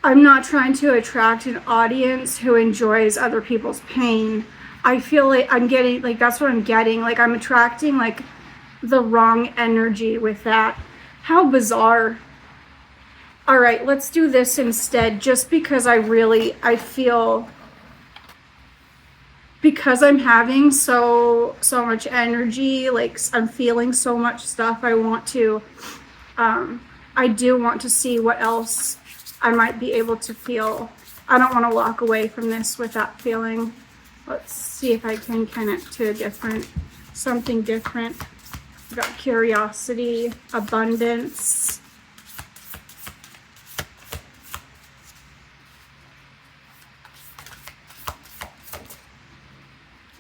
I'm not trying to attract an audience who enjoys other people's pain. I feel like I'm getting, like, that's what I'm getting. Like, I'm attracting, like, the wrong energy with that. How bizarre. All right, let's do this instead, just because I feel, because I'm having so much energy, like I'm feeling so much stuff. I do want to see what else I might be able to feel. I don't want to walk away from this with that feeling. Let's see if I can connect to something different. We've got curiosity, abundance,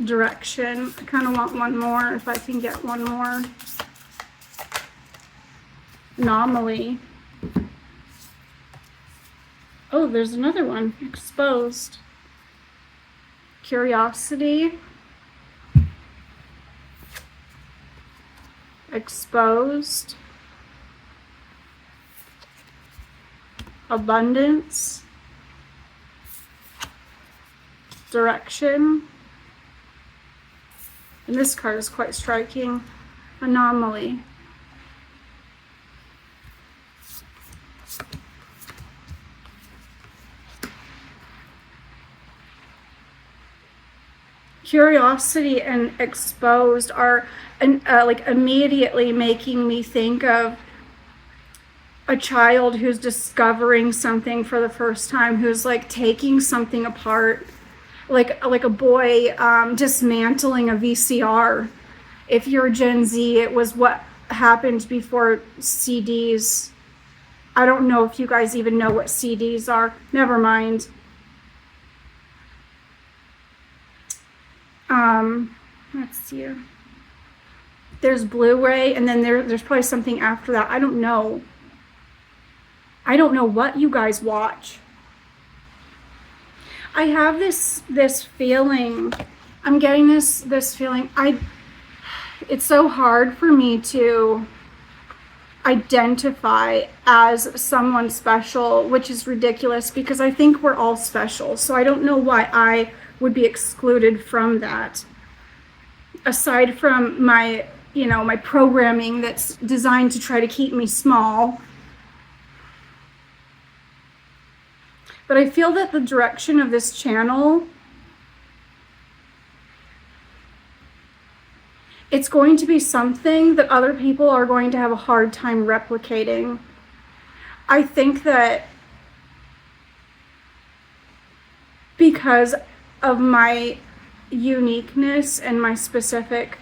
direction. I kind of want one more, if I can get one more. Anomaly. Oh, there's another one. Exposed. Curiosity. Exposed. Abundance. Direction. And this card is quite striking. Anomaly. Curiosity and exposed are like immediately making me think of a child who's discovering something for the first time, who's like taking something apart, like a boy dismantling a VCR. If you're Gen Z, it was what happened before CDs. I don't know if you guys even know what CDs are. Never mind. Let's see. There's Blu-ray, and then there's probably something after that. I don't know. I don't know what you guys watch. I have this feeling. I'm getting this feeling. It's so hard for me to identify as someone special, which is ridiculous because I think we're all special. So I don't know why I would be excluded from that. Aside from my programming that's designed to try to keep me small. But I feel that the direction of this channel, it's going to be something that other people are going to have a hard time replicating. I think that because of my uniqueness and my specific,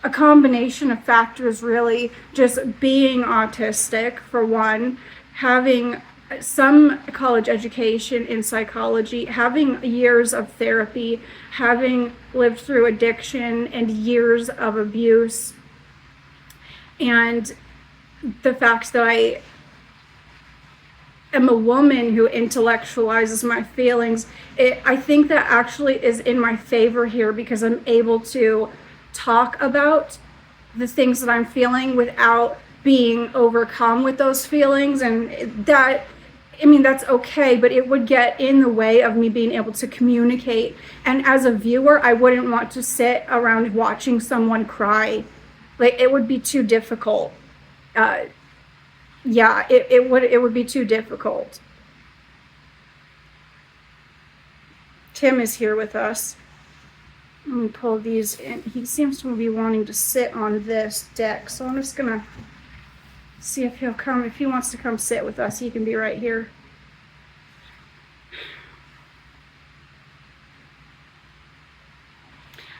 a combination of factors, really, just being autistic for one, having some college education in psychology, having years of therapy, having lived through addiction and years of abuse, and the fact that I am a woman who intellectualizes my feelings. I think that actually is in my favor here because I'm able to talk about the things that I'm feeling without being overcome with those feelings, and that, I mean, that's okay, but it would get in the way of me being able to communicate. And as a viewer, I wouldn't want to sit around watching someone cry. Like, it would be too difficult. Yeah, it would be too difficult. Tim is here with us. Let me pull these in. He seems to be wanting to sit on this deck, so I'm just gonna see if he'll come. If he wants to come sit with us, he can be right here.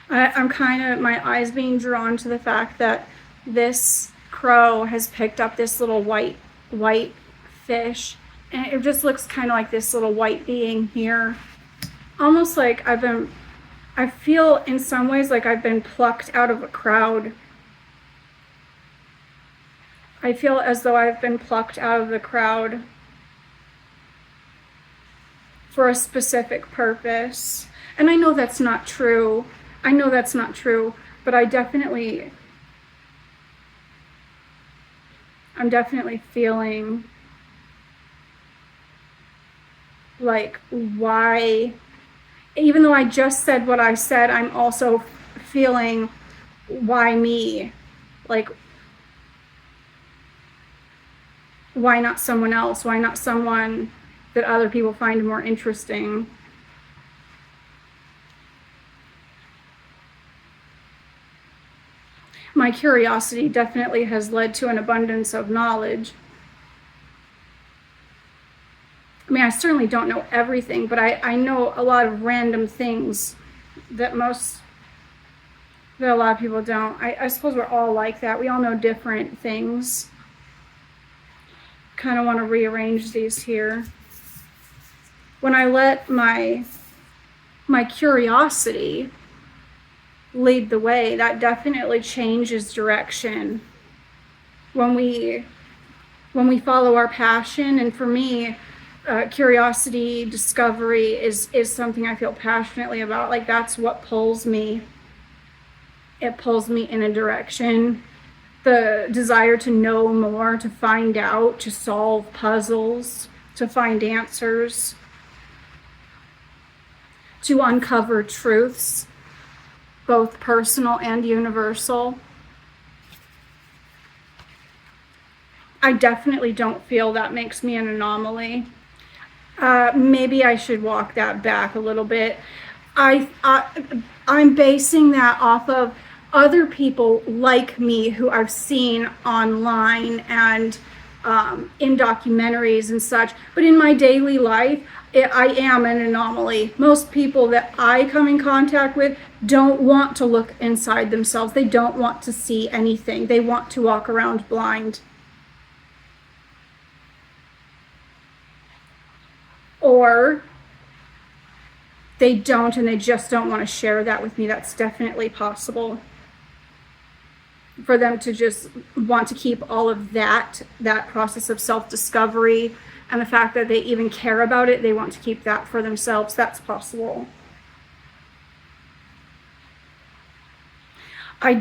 I'm kind of, my eyes being drawn to the fact that this crow has picked up this little white fish, and it just looks kind of like this little white being here, almost like I feel in some ways like I've been plucked out of a crowd. I feel as though I've been plucked out of the crowd for a specific purpose. And I know that's not true. I know that's not true, but I definitely I'm definitely feeling like, why, even though I just said what I said, I'm also feeling, why me? Like, why not someone else? Why not someone that other people find more interesting? My curiosity definitely has led to an abundance of knowledge. I mean, I certainly don't know everything, but I know a lot of random things that a lot of people don't. I suppose we're all like that. We all know different things. Kind of want to rearrange these here. When I let my curiosity lead the way, that definitely changes direction. When we follow our passion, and for me, curiosity, discovery is something I feel passionately about. Like, that's what pulls me. It pulls me in a direction. The desire to know more, to find out, to solve puzzles, to find answers, to uncover truths, both personal and universal. I definitely don't feel that makes me an anomaly. Maybe I should walk that back a little bit. I'm basing that off of other people like me who I've seen online and in documentaries and such. But in my daily life, I am an anomaly. Most people that I come in contact with don't want to look inside themselves. They don't want to see anything. They want to walk around blind. Or they don't, and they just don't want to share that with me. That's definitely possible. For them to just want to keep all of that process of self-discovery and the fact that they even care about it, they want to keep that for themselves. That's possible. I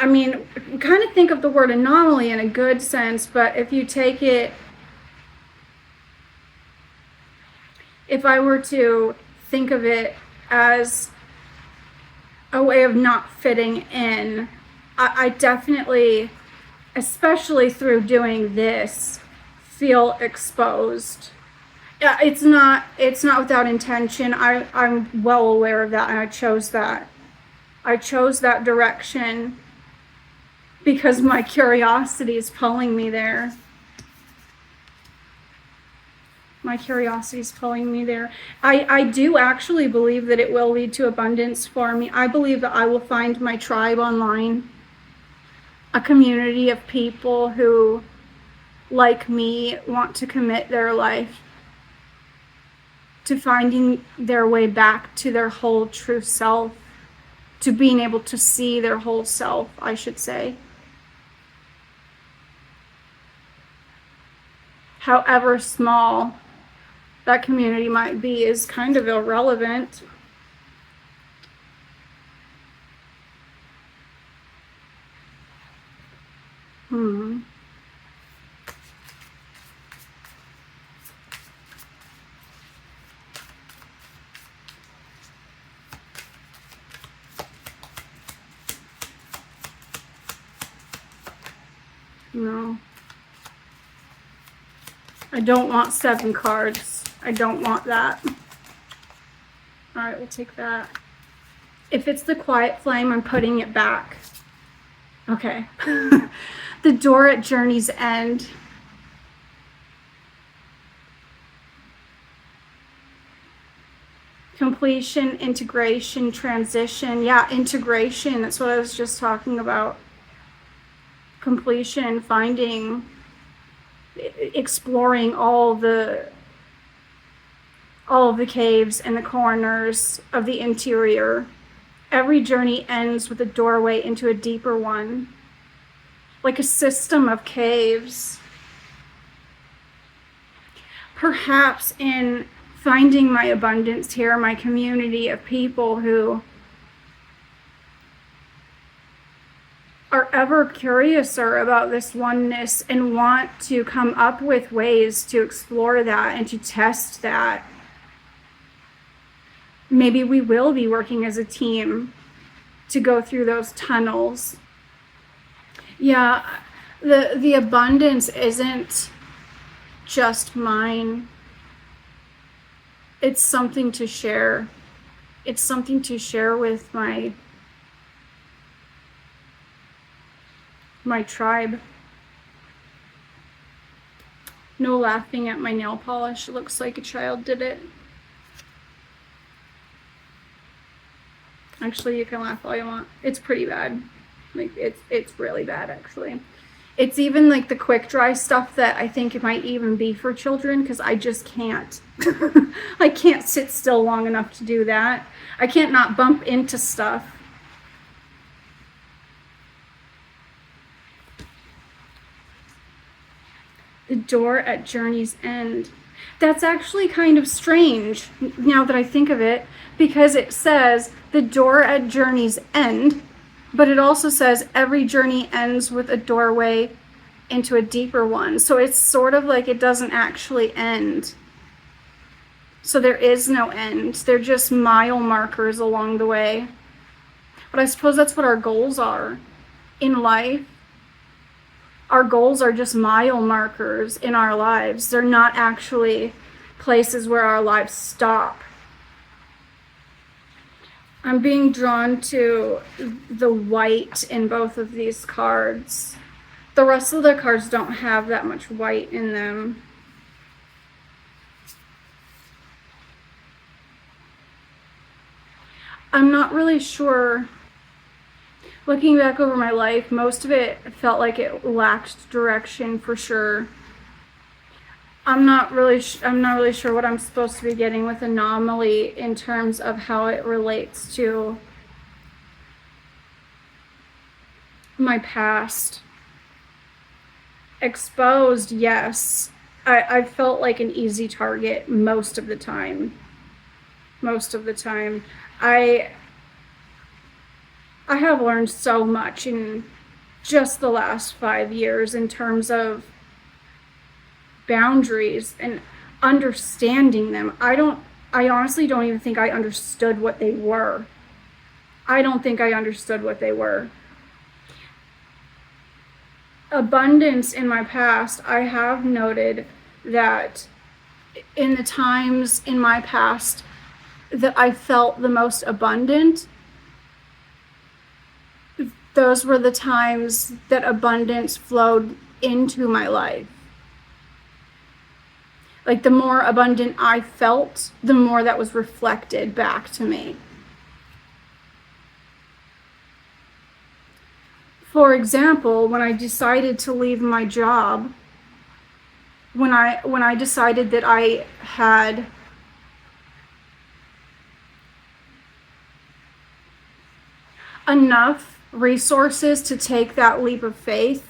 mean, kind of think of the word anomaly in a good sense, but if you take it, if I were to think of it as a way of not fitting in, I definitely, especially through doing this, feel exposed. Yeah, it's not without intention. I'm well aware of that, and I chose that direction because my curiosity is pulling me there. My curiosity is pulling me there. I do actually believe that it will lead to abundance for me. I believe that I will find my tribe online, a community of people who, like me, want to commit their life to finding their way back to their whole true self, to being able to see their whole self, I should say. However small that community might be is kind of irrelevant. No. I don't want 7 cards. I don't want that. All right, we'll take that. If it's the quiet flame, I'm putting it back. Okay. The door at journey's end. Completion, integration, transition. Yeah, integration. That's what I was just talking about. Completion, finding, exploring all of the caves and the corners of the interior. Every journey ends with a doorway into a deeper one, like a system of caves. Perhaps in finding my abundance here, my community of people who are ever curiouser about this oneness and want to come up with ways to explore that and to test that, maybe we will be working as a team to go through those tunnels. Yeah, the abundance isn't just mine. It's something to share. It's something to share with my tribe. No laughing at my nail polish. It looks like a child did it. Actually, you can laugh all you want. It's pretty bad. Like it's really bad, actually. It's even like the quick dry stuff that I think it might even be for children, because I just can't. I can't sit still long enough to do that. I can't not bump into stuff. The door at Journey's End. That's actually kind of strange now that I think of it, because it says the door at Journey's End, but it also says every journey ends with a doorway into a deeper one. So it's sort of like it doesn't actually end. So there is no end. They're just mile markers along the way. But I suppose that's what our goals are in life. Our goals are just mile markers in our lives. They're not actually places where our lives stop. I'm being drawn to the white in both of these cards. The rest of the cards don't have that much white in them. I'm not really sure. Looking back over my life, most of it felt like it lacked direction for sure. I'm not really sure what I'm supposed to be getting with Anomaly in terms of how it relates to my past. Exposed, yes. I felt like an easy target most of the time. I have learned so much in just the last 5 years in terms of boundaries and understanding them. I honestly don't even think I understood what they were. I don't think I understood what they were. Abundance in my past, I have noted that in the times in my past that I felt the most abundant, those were the times that abundance flowed into my life. Like the more abundant I felt, the more that was reflected back to me. For example, when I decided to leave my job, when I decided that I had enough resources to take that leap of faith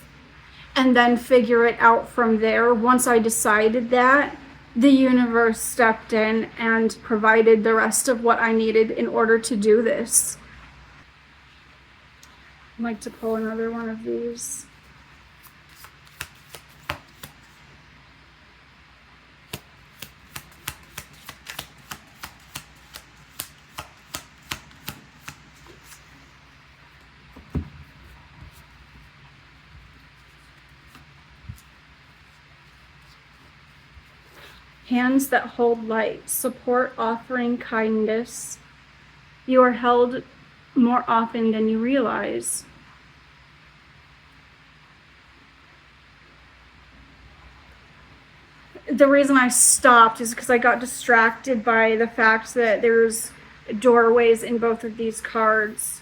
and then figure it out from there, once I decided that, the universe stepped in and provided the rest of what I needed in order to do this. I'd like to pull another one of these. Hands that hold light, support, offering kindness. You are held more often than you realize. The reason I stopped is because I got distracted by the fact that there's doorways in both of these cards.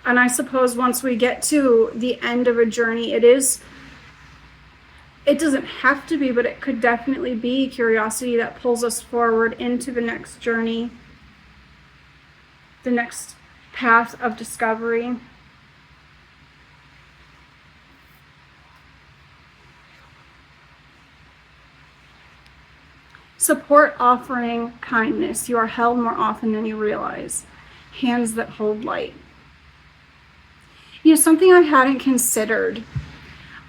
And I suppose once we get to the end of a journey, it doesn't have to be, but it could definitely be curiosity that pulls us forward into the next journey, the next path of discovery. Support, offering kindness. You are held more often than you realize. hands that hold light. You know, something I hadn't considered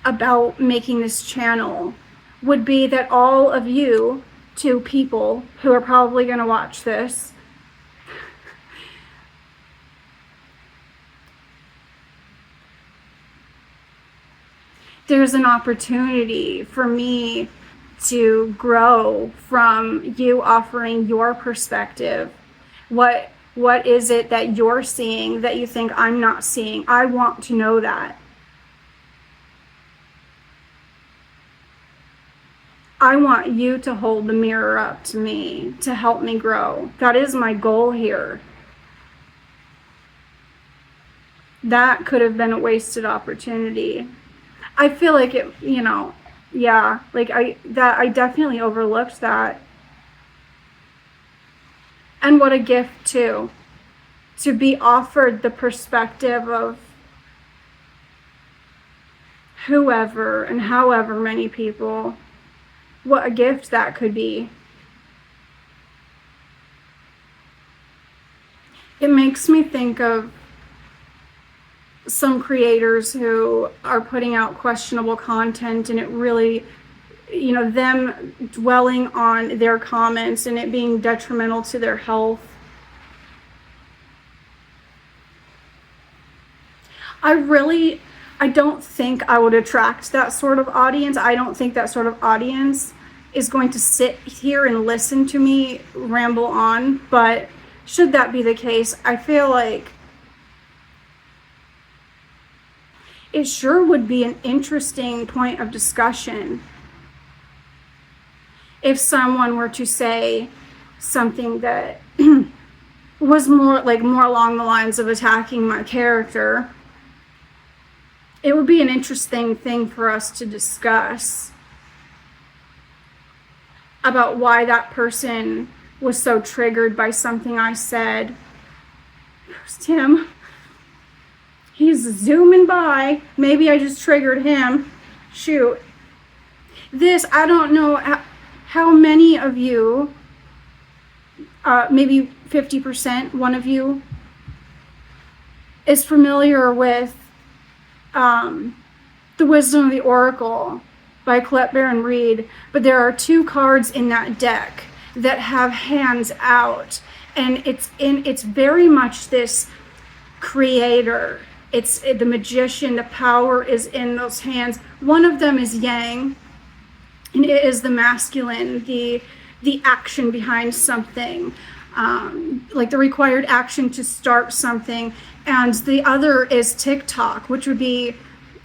about making this channel would be that all of you, 2 people who are probably going to watch this, there's an opportunity for me to grow from you offering your perspective. What is it that you're seeing that you think I'm not seeing? I want to know that. I want you to hold the mirror up to me to help me grow. That is my goal here. That could have been a wasted opportunity. I feel like it, you know, yeah, like I definitely overlooked that. And what a gift too, to be offered the perspective of whoever and however many people. What a gift that could be. It makes me think of some creators who are putting out questionable content, and it really, you know, them dwelling on their comments and it being detrimental to their health. I don't think I would attract that sort of audience. I don't think that sort of audience is going to sit here and listen to me ramble on. But should that be the case, I feel like it sure would be an interesting point of discussion if someone were to say something that was more along the lines of attacking my character. It would be an interesting thing for us to discuss about why that person was so triggered by something I said. There's Tim. He's zooming by. Maybe I just triggered him. Shoot. This, I don't know how many of you, maybe 50%, one of you, is familiar with The Wisdom of the Oracle by Colette Baron Reed, but there are 2 cards in that deck that have hands out, and it's very much this creator. It's the magician. The power is in those hands. One of them is yang, and it is the masculine, the action behind something, like the required action to start something. And the other is TikTok, which would be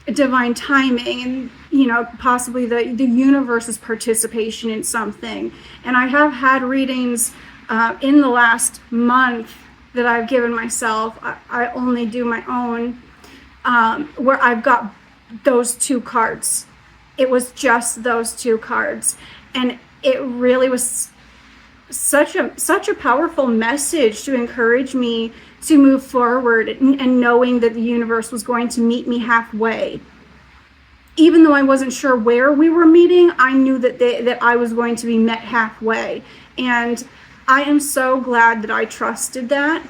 divine timing and, you know, possibly the universe's participation in something. And I have had readings in the last month that I've given myself. I only do my own, where I've got those 2 cards. It was just those 2 cards. And it really was such a powerful message to encourage me to move forward, and knowing that the universe was going to meet me halfway. Even though I wasn't sure where we were meeting, I knew that I was going to be met halfway. And I am so glad that I trusted that,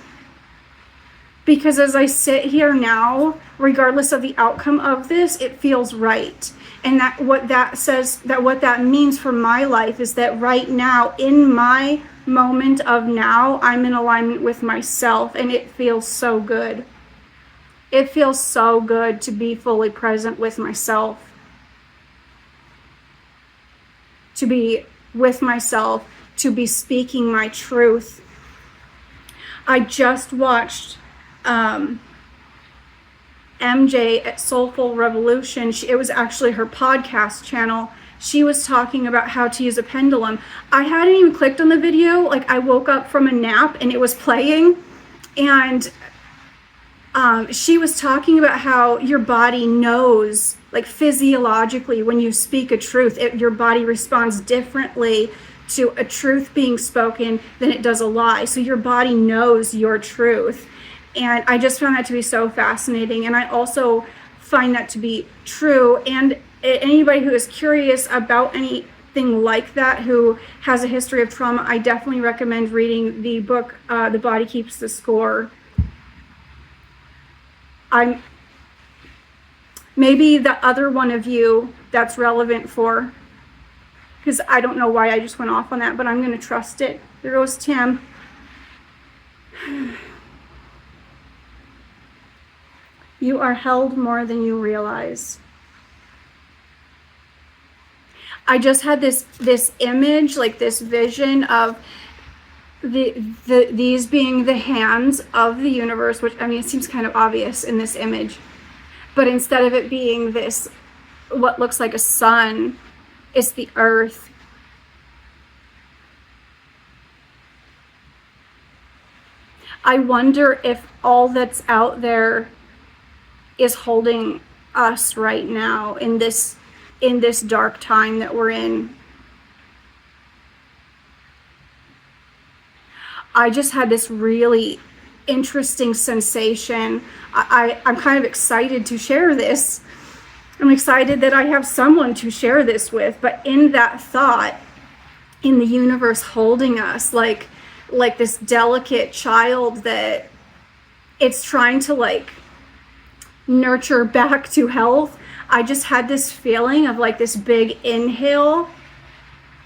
because as I sit here now, regardless of the outcome of this, it feels right. And what that means for my life is that right now, in my moment of now, I'm in alignment with myself, and it feels so good. It feels so good to be fully present with myself, to be with myself, to be speaking my truth. I just watched MJ at Soulful Revolution. It was actually her podcast channel. She was talking about how to use a pendulum. I hadn't even clicked on the video. Like, I woke up from a nap and it was playing, and she was talking about how your body knows, like physiologically, when you speak a truth, your body responds differently to a truth being spoken than it does a lie. So your body knows your truth. And I just found that to be so fascinating. And I also find that to be true. And anybody who is curious about anything like that, who has a history of trauma, I definitely recommend reading the book, The Body Keeps the Score. I'm maybe the other one of you that's relevant for, because I don't know why I just went off on that, but I'm going to trust it. There goes Tim. You are held more than you realize. I just had this image, like this vision of these being the hands of the universe, which, I mean, it seems kind of obvious in this image, but instead of it being this, what looks like a sun, it's the earth. I wonder if all that's out there is holding us right now in this dark time that we're in. I just had this really interesting sensation. I'm kind of excited to share this. I'm excited that I have someone to share this with, but in that thought, in the universe holding us like this delicate child that it's trying to like nurture back to health, I just had this feeling of like this big inhale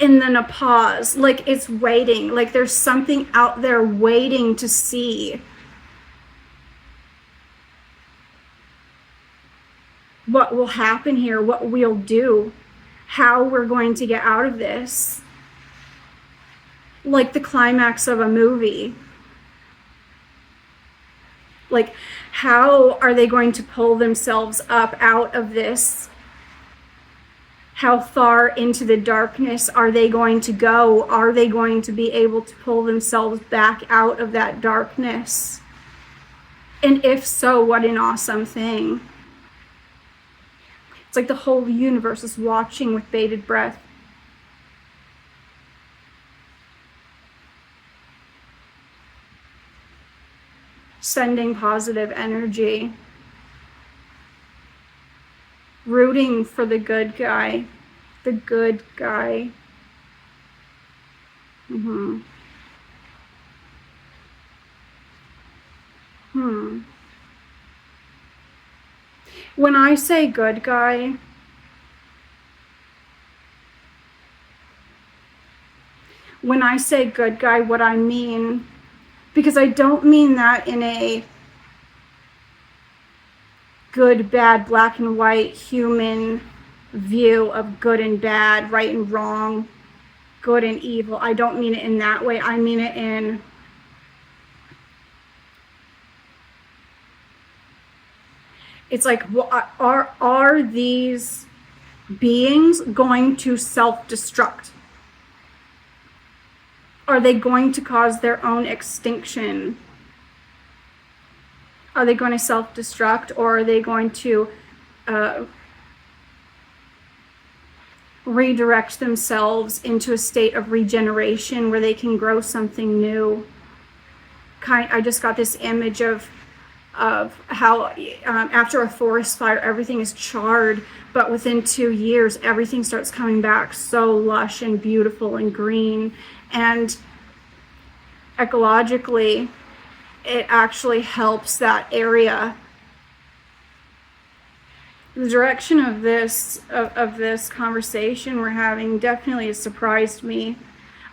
and then a pause, like it's waiting, like there's something out there waiting to see what will happen here, what we'll do, how we're going to get out of this. Like the climax of a movie. Like, how are they going to pull themselves up out of this? How far into the darkness are they going to go? Are they going to be able to pull themselves back out of that darkness? And if so, what an awesome thing. It's like the whole universe is watching with bated breath. Sending positive energy. Rooting for the good guy. The good guy. Mm-hmm. When I say good guy, what I mean, because I don't mean that in a good, bad, black and white human view of good and bad, right and wrong, good and evil. I don't mean it in that way. I mean it in it's like, are these beings going to self-destruct? Are they going to cause their own extinction? Are they going to self-destruct, or are they going to redirect themselves into a state of regeneration where they can grow something new? I just got this image of how after a forest fire, everything is charred, but within 2 years, everything starts coming back so lush and beautiful and green. And ecologically, it actually helps that area. The direction of this conversation we're having definitely has surprised me.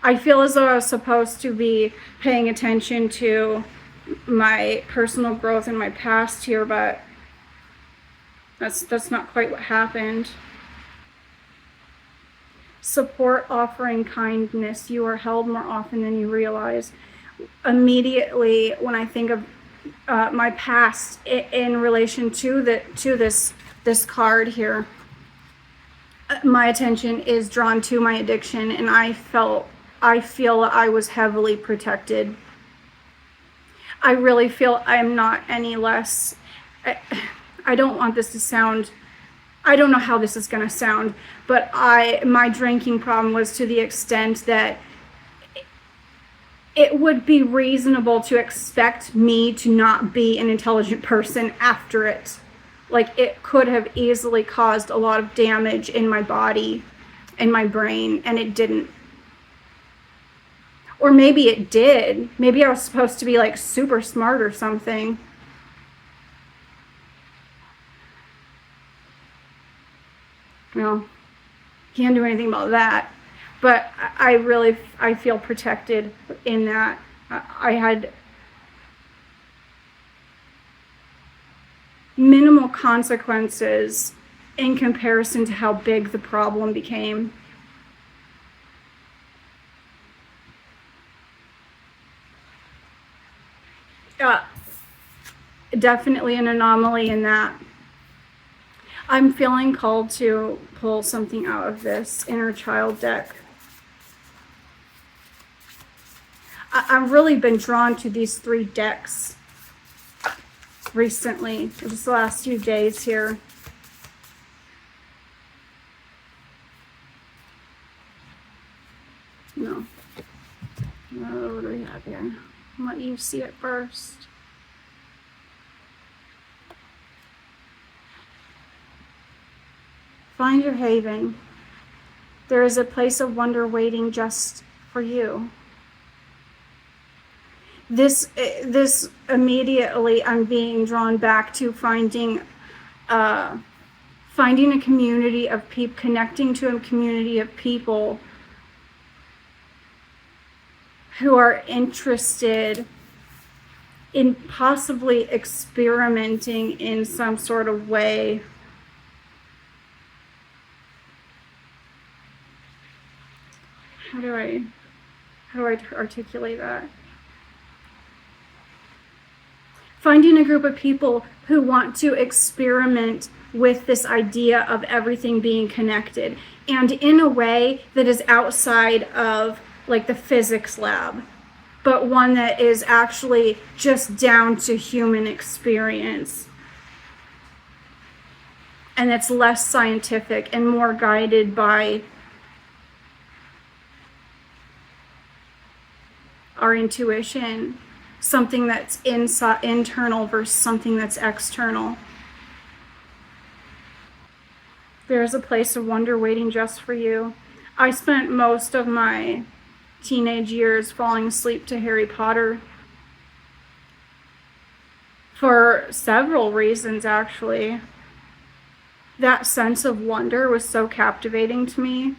I feel as though I was supposed to be paying attention to my personal growth in my past here, but that's not quite what happened. Support, offering kindness. You are held more often than you realize. Immediately, when I think of my past in relation to this card here, my attention is drawn to my addiction, and I feel I was heavily protected. I really feel I'm not any less. I don't want this to sound, I don't know how this is going to sound, but my drinking problem was to the extent that it would be reasonable to expect me to not be an intelligent person after it. Like, it could have easily caused a lot of damage in my body, in my brain, and it didn't. Or maybe it did. Maybe I was supposed to be like super smart or something. Well, can't do anything about that. But I feel protected in that. I had minimal consequences in comparison to how big the problem became. Definitely an anomaly in that. I'm feeling called to pull something out of this inner child deck. I've really been drawn to these 3 decks recently, just the last few days here. No. What do we have here? I'll let you see it first. Find your haven. There is a place of wonder waiting just for you. This immediately, I'm being drawn back to finding a community of people, connecting to a community of people who are interested in possibly experimenting in some sort of way. How do I articulate that? Finding a group of people who want to experiment with this idea of everything being connected, and in a way that is outside of like the physics lab, but one that is actually just down to human experience. And it's less scientific and more guided by our intuition, something that's internal versus something that's external. There's a place of wonder waiting just for you. I spent most of my teenage years falling asleep to Harry Potter for several reasons, actually. That sense of wonder was so captivating to me.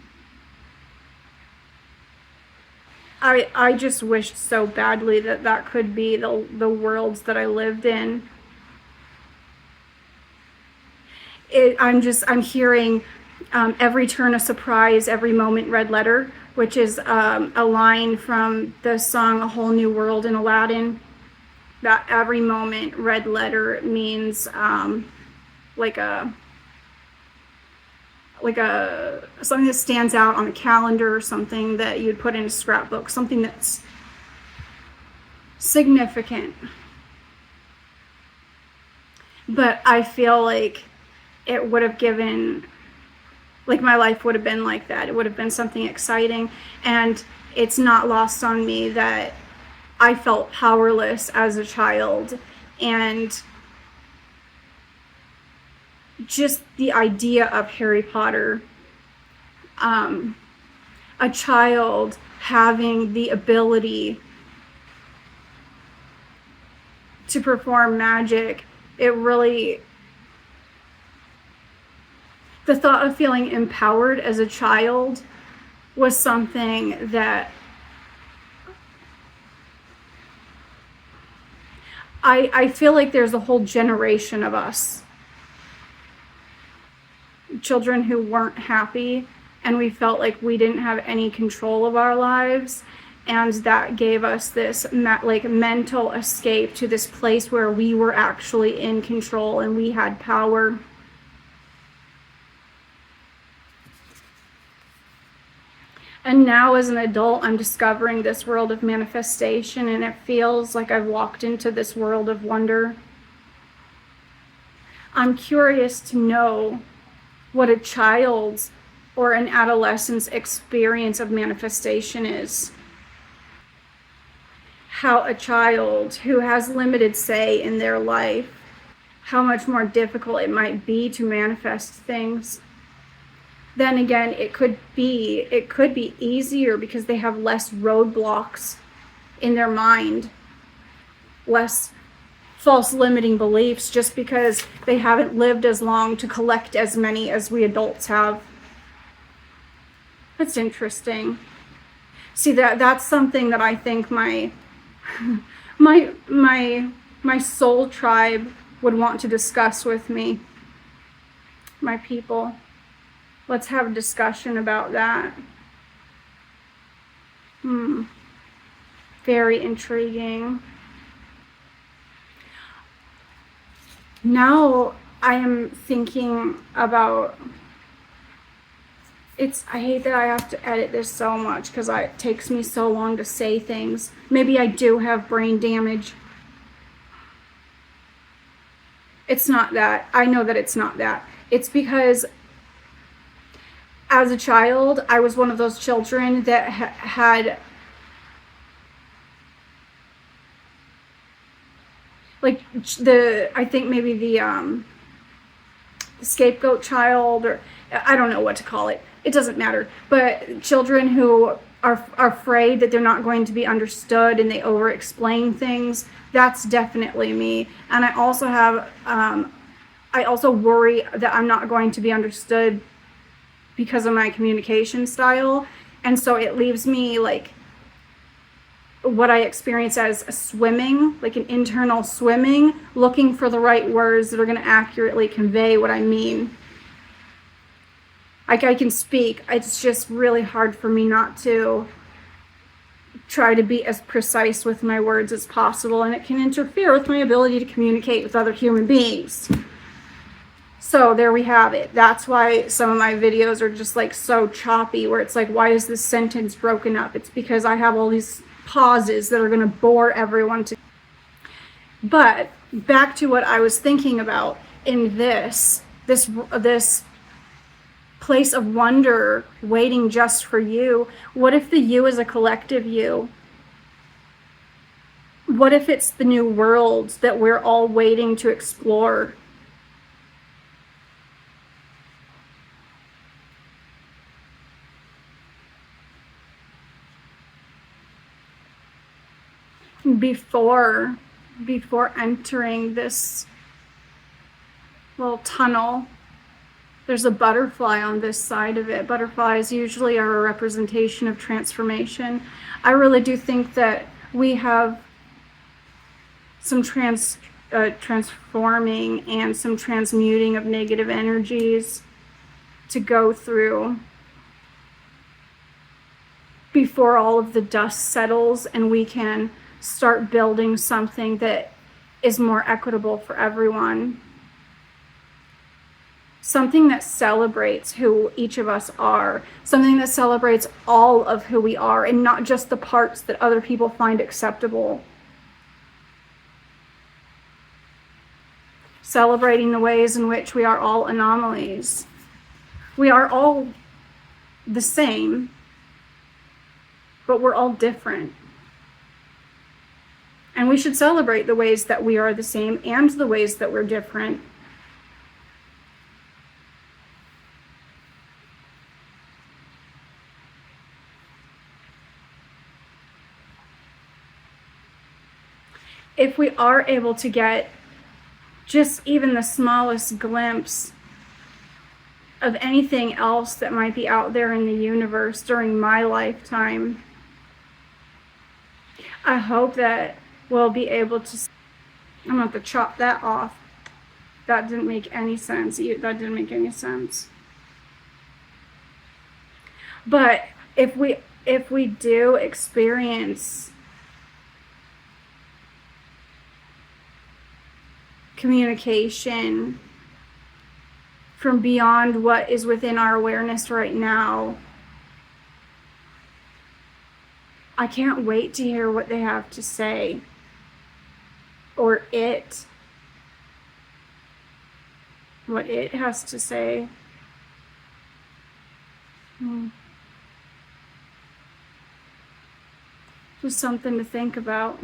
I just wished so badly that could be the worlds that I lived in. I'm hearing every turn a surprise, every moment red letter, which is a line from the song A Whole New World in Aladdin. That every moment red letter means like a something that stands out on a calendar, or something that you'd put in a scrapbook, something that's significant. But I feel like it would have given, like my life would have been like that. It would have been something exciting. And it's not lost on me that I felt powerless as a child, and just the idea of Harry Potter, a child having the ability to perform magic, it really, the thought of feeling empowered as a child was something that I feel like there's a whole generation of us, children who weren't happy, and we felt like we didn't have any control of our lives, and that gave us this mental escape to this place where we were actually in control and we had power. And now as an adult, I'm discovering this world of manifestation, and it feels like I've walked into this world of wonder. I'm curious to know what a child's or an adolescent's experience of manifestation is. How a child who has limited say in their life, how much more difficult it might be to manifest things. Then again, it could be easier because they have less roadblocks in their mind, less false limiting beliefs, just because they haven't lived as long to collect as many as we adults have. That's interesting. See, that's something that I think my my soul tribe would want to discuss with me. My people. Let's have a discussion about that. Very intriguing. Now I am thinking about, I hate that I have to edit this so much because it takes me so long to say things. Maybe I do have brain damage. It's not that. I know that it's not that. It's because as a child, I was one of those children that had like I think maybe the scapegoat child, or I don't know what to call it. It doesn't matter. But children who are afraid that they're not going to be understood and they over-explain things, that's definitely me. And I also have, I also worry that I'm not going to be understood because of my communication style. And so it leaves me like what I experience as a swimming, like an internal swimming, looking for the right words that are going to accurately convey what I mean. Like I can speak, it's just really hard for me not to try to be as precise with my words as possible, and it can interfere with my ability to communicate with other human beings. So there we have it. That's why some of my videos are just like so choppy, where it's like, why is this sentence broken up? It's because I have all these pauses that are going to bore everyone to. But back to what I was thinking about in this place of wonder waiting just for you. What if the you is a collective you? What if it's the new world that we're all waiting to explore? Before entering this little tunnel, there's a butterfly on this side of it. Butterflies usually are a representation of transformation. I really do think that we have some transforming and some transmuting of negative energies to go through before all of the dust settles and we can start building something that is more equitable for everyone. Something that celebrates who each of us are. Something that celebrates all of who we are and not just the parts that other people find acceptable. Celebrating the ways in which we are all anomalies. We are all the same, but we're all different. And we should celebrate the ways that we are the same and the ways that we're different. If we are able to get just even the smallest glimpse of anything else that might be out there in the universe during my lifetime, I hope that we'll be able to. I'm going to have to chop that off. That didn't make any sense. That didn't make any sense. But if we do experience communication from beyond what is within our awareness right now, I can't wait to hear what they have to say, or what it has to say. Just something to think about.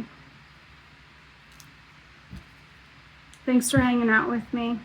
Thanks for hanging out with me.